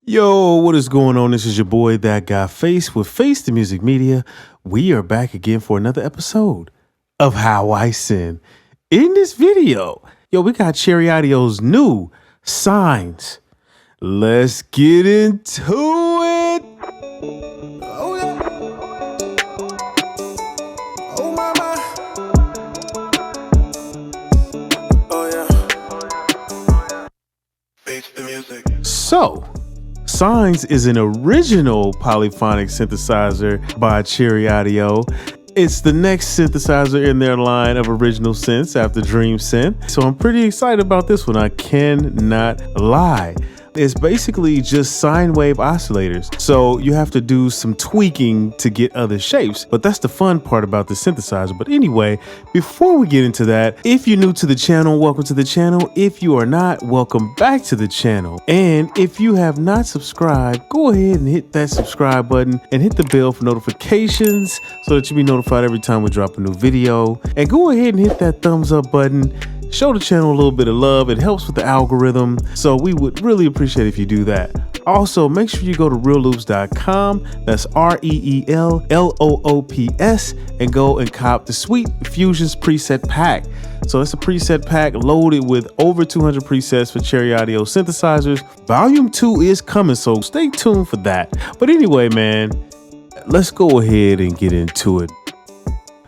Yo, what is going on? This is your boy, Thatguyface with Face the Music Media. We are back again for another episode of How I Sin. In this video, we got Cherry Audio's new Sines. Let's get into it. Oh yeah. Oh my. Oh yeah. Face the music. So, Sines is an original polyphonic synthesizer by Cherry Audio. It's the next synthesizer in their line of original synths after Dream Synth. So I'm pretty excited about this one. I cannot lie. It's basically just sine wave oscillators. So you have to do some tweaking to get other shapes, but that's the fun part about the synthesizer. But anyway, before we get into that, if you're new to the channel, welcome to the channel. If you are not, welcome back to the channel. And if you have not subscribed, go ahead and hit that subscribe button and hit the bell for notifications so that you'll be notified every time we drop a new video. And go ahead and hit that thumbs up button. Show the channel a little bit of love. It helps with the algorithm, so we would really appreciate if you do that. Also, make sure you go to realloops.com, that's REELLOOPS, and go and cop the Sweet Fusion's preset pack. So it's a preset pack loaded with over 200 presets for Cherry Audio synthesizers. Volume 2 is coming, so stay tuned for that. But anyway, man, let's go ahead and get into it.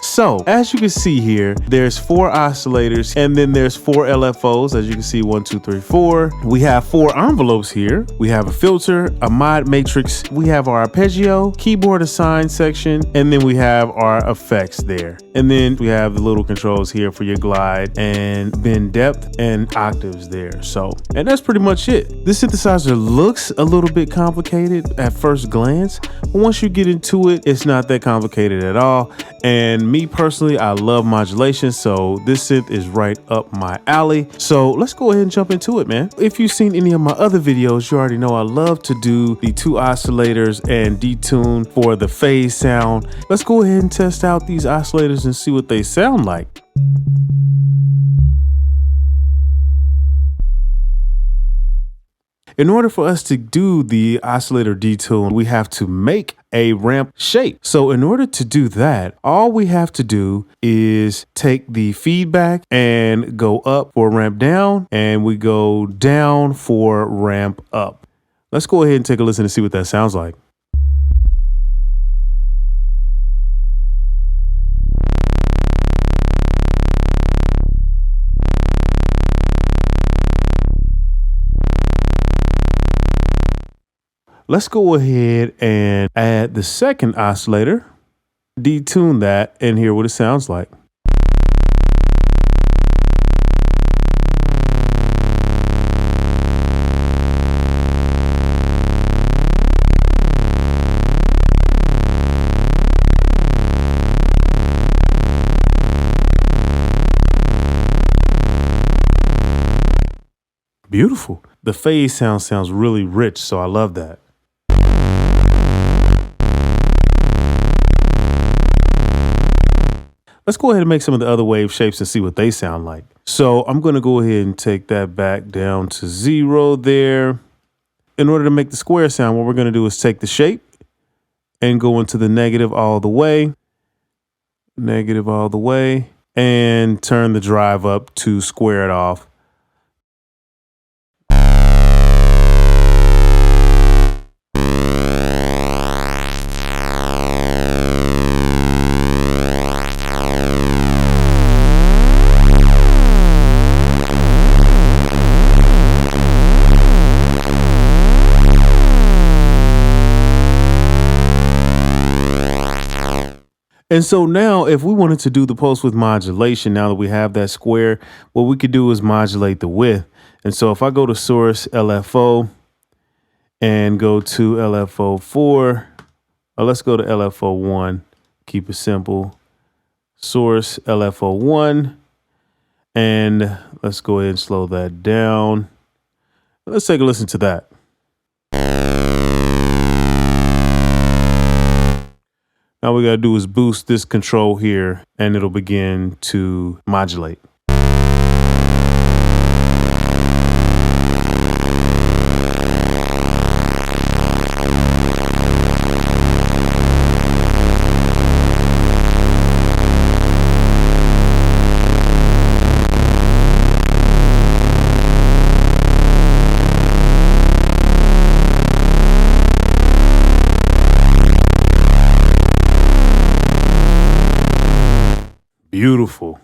So as you can see here, there's 4 oscillators and then there's 4 LFOs. As you can see, 1, 2, 3, 4. We have 4 envelopes here. We have a filter, a mod matrix. We have our arpeggio, keyboard assign section, and then we have our effects there. And then we have the little controls here for your glide and bend depth and octaves there. So, and that's pretty much it. This synthesizer looks a little bit complicated at first glance, but once you get into it, it's not that complicated at all. And me personally, I love modulation, so this synth is right up my alley. So let's go ahead and jump into it, man. If you've seen any of my other videos, you already know I love to do the 2 oscillators and detune for the phase sound. Let's go ahead and test out these oscillators and see what they sound like. In order for us to do the oscillator detune, we have to make a ramp shape. So in order to do that, all we have to do is take the feedback and go up for ramp down, and we go down for ramp up. Let's go ahead and take a listen and see what that sounds like. Let's go ahead and add the second oscillator, detune that, and hear what it sounds like. Beautiful. The phase sounds really rich, so I love that. Let's go ahead and make some of the other wave shapes and see what they sound like. So I'm going to go ahead and take that back down to 0 there. In order to make the square sound, what we're going to do is take the shape and go into the negative all the way, and turn the drive up to square it off. And so now if we wanted to do the pulse width modulation, now that we have that square, what we could do is modulate the width. And so if I go to source LFO and go to LFO 4, or let's go to LFO 1, keep it simple, source LFO 1, and let's go ahead and slow that down. Let's take a listen to that. All we gotta do is boost this control here and it'll begin to modulate. Beautiful.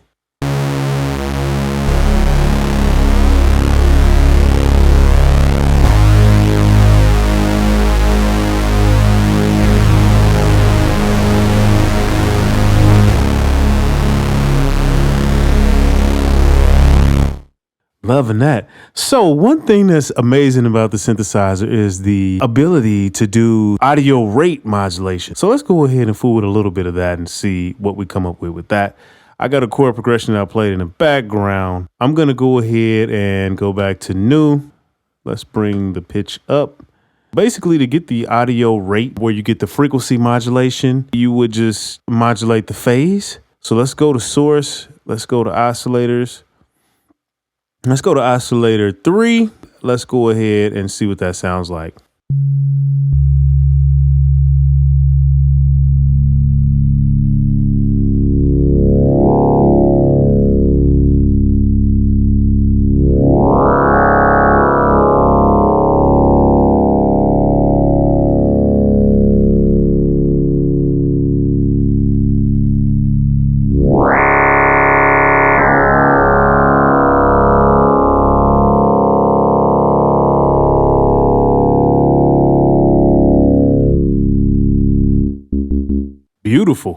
Loving that. So one thing that's amazing about the synthesizer is the ability to do audio rate modulation. So let's go ahead and fool with a little bit of that and see what we come up with that. I got a chord progression that I played in the background. I'm going to go ahead and go back to new. Let's bring the pitch up. Basically, to get the audio rate where you get the frequency modulation, you would just modulate the phase. So let's go to source. Let's go to oscillators. Let's go to oscillator 3. Let's go ahead and see what that sounds like. Beautiful.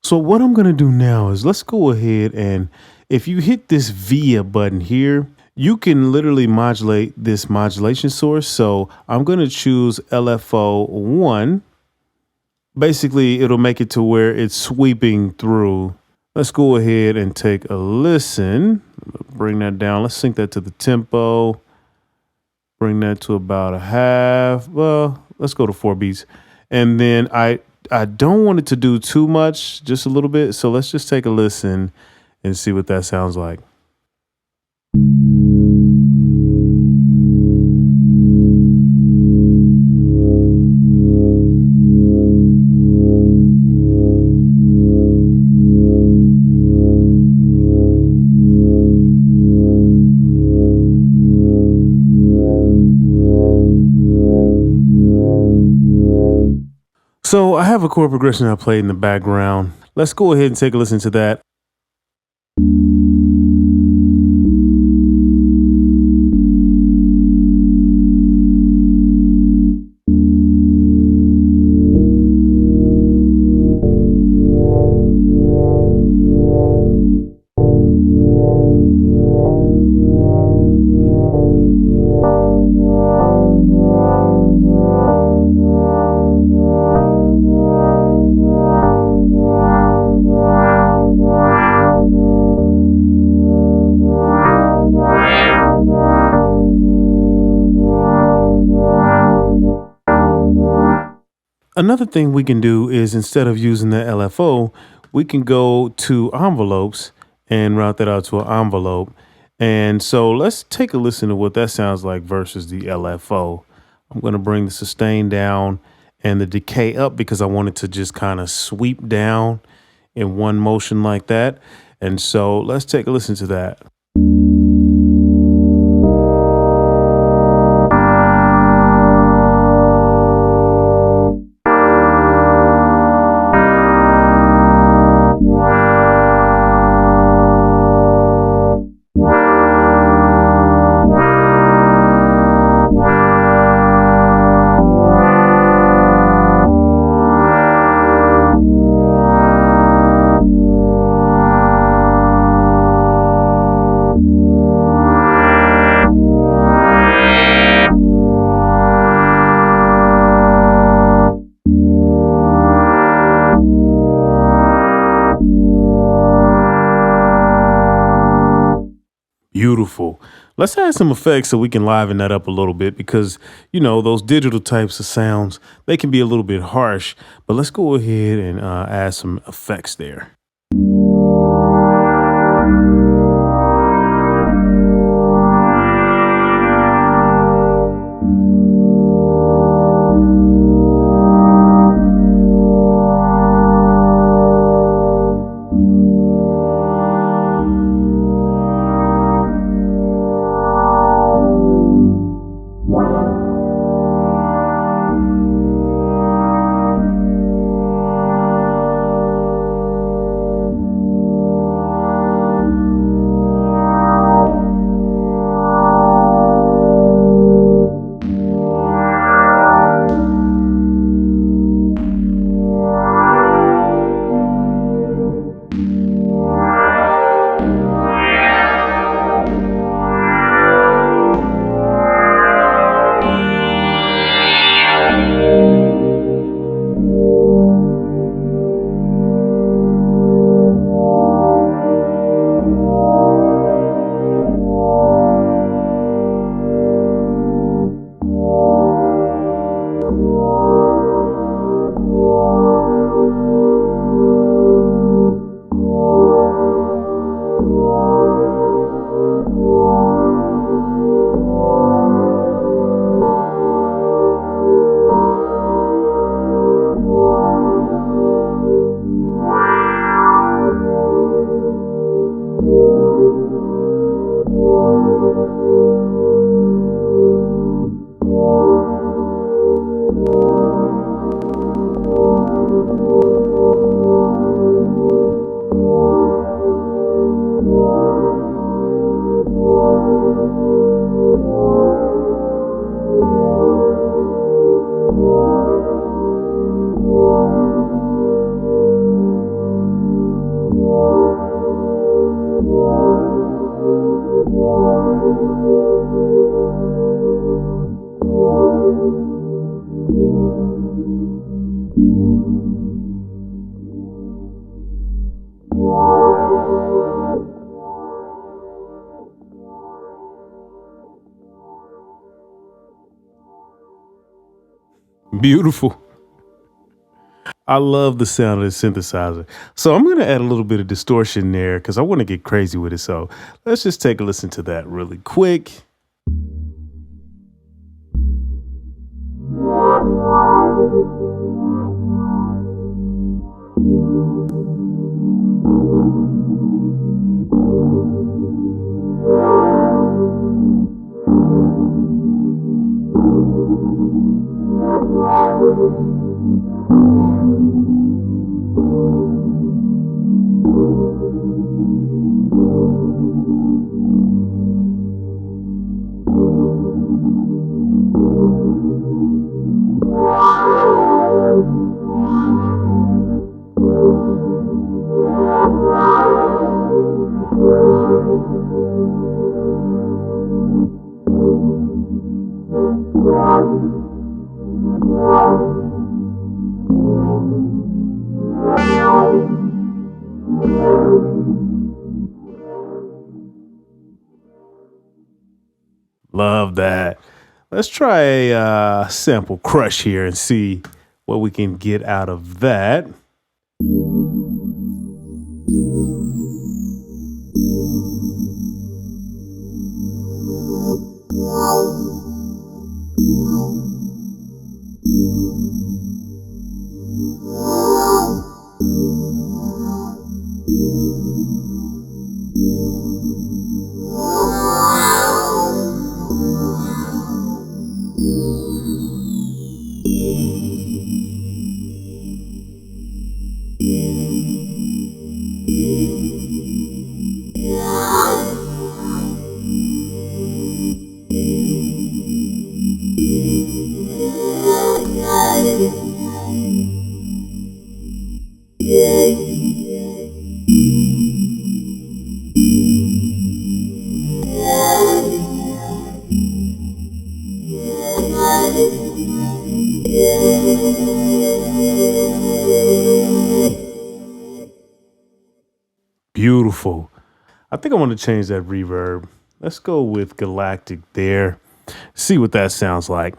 So what I'm going to do now is let's go ahead and if you hit this via button here, you can literally modulate this modulation source. So I'm going to choose LFO 1. Basically, it'll make it to where it's sweeping through. Let's go ahead and take a listen. Bring that down. Let's sync that to the tempo. Bring that to about a half. Well, let's go to 4 beats. And then I don't want it to do too much, just a little bit. So let's just take a listen and see what that sounds like. So I have a chord progression I played in the background. Let's go ahead and take a listen to that. Another thing we can do is instead of using the LFO, we can go to envelopes and route that out to an envelope. And so let's take a listen to what that sounds like versus the LFO. I'm going to bring the sustain down and the decay up because I want it to just kind of sweep down in one motion like that. And so let's take a listen to that. Beautiful. Let's add some effects so we can liven that up a little bit because, you know, those digital types of sounds, they can be a little bit harsh, but let's go ahead and add some effects there. Beautiful. I love the sound of the synthesizer. So I'm going to add a little bit of distortion there because I want to get crazy with it. So let's just take a listen to that really quick. Love that. Let's try a sample crush here and see what we can get out of that. Beautiful. I think I want to change that reverb. Let's go with Galactic there. See what that sounds like.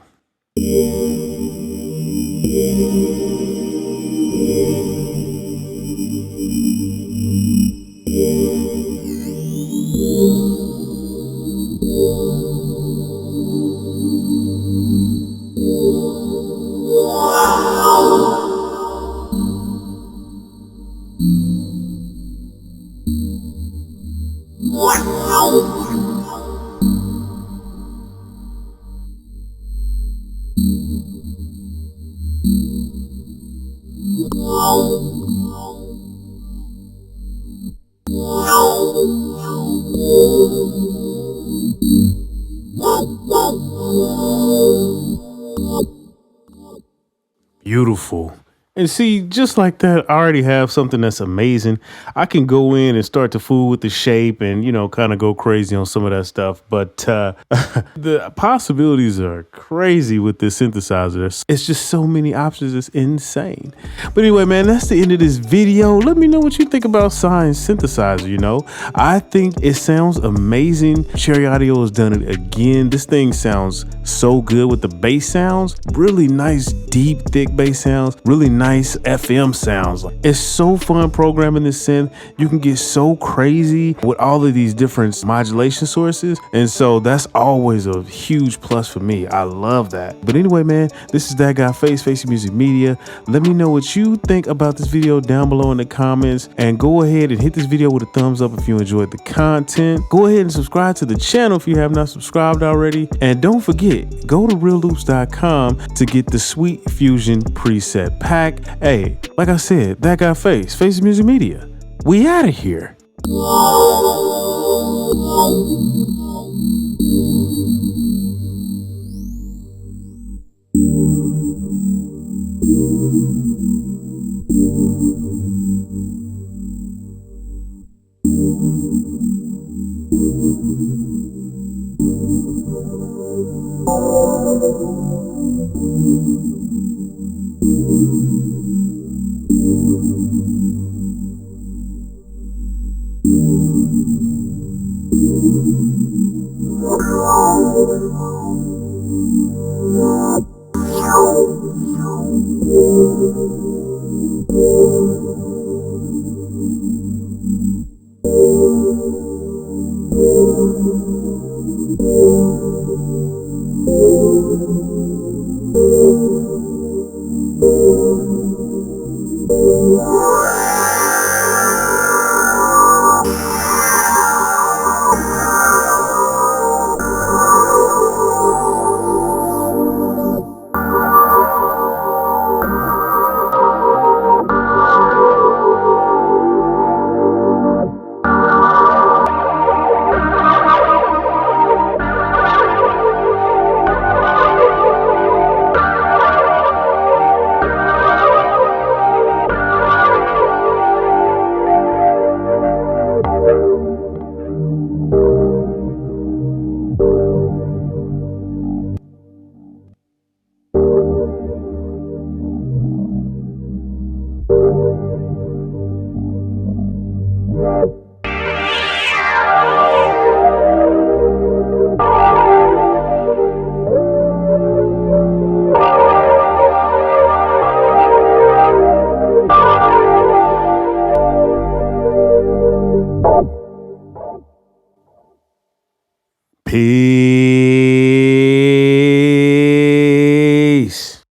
Beautiful. And see, just like that, I already have something that's amazing. I can go in and start to fool with the shape and, you know, kind of go crazy on some of that stuff. But the possibilities are crazy with this synthesizer. It's just so many options. It's insane. But anyway, man, that's the end of this video. Let me know what you think about Sines Synthesizer, you know. I think it sounds amazing. Cherry Audio has done it again. This thing sounds so good with the bass sounds. Really nice, deep, thick bass sounds. Really nice FM sounds. It's so fun programming this synth. You can get so crazy with all of these different modulation sources, and so that's always a huge plus for me. I love that. But anyway, man, this is Thatguyface, Facey Music Media. Let me know what you think about this video down below in the comments, and go ahead and hit this video with a thumbs up if you enjoyed the content. Go ahead and subscribe to the channel if you have not subscribed already, and don't forget, go to realloops.com to get the Sweet Fusion preset pack. Hey, like I said, Thatguyface, Facey Music Media. We out of here. Peace.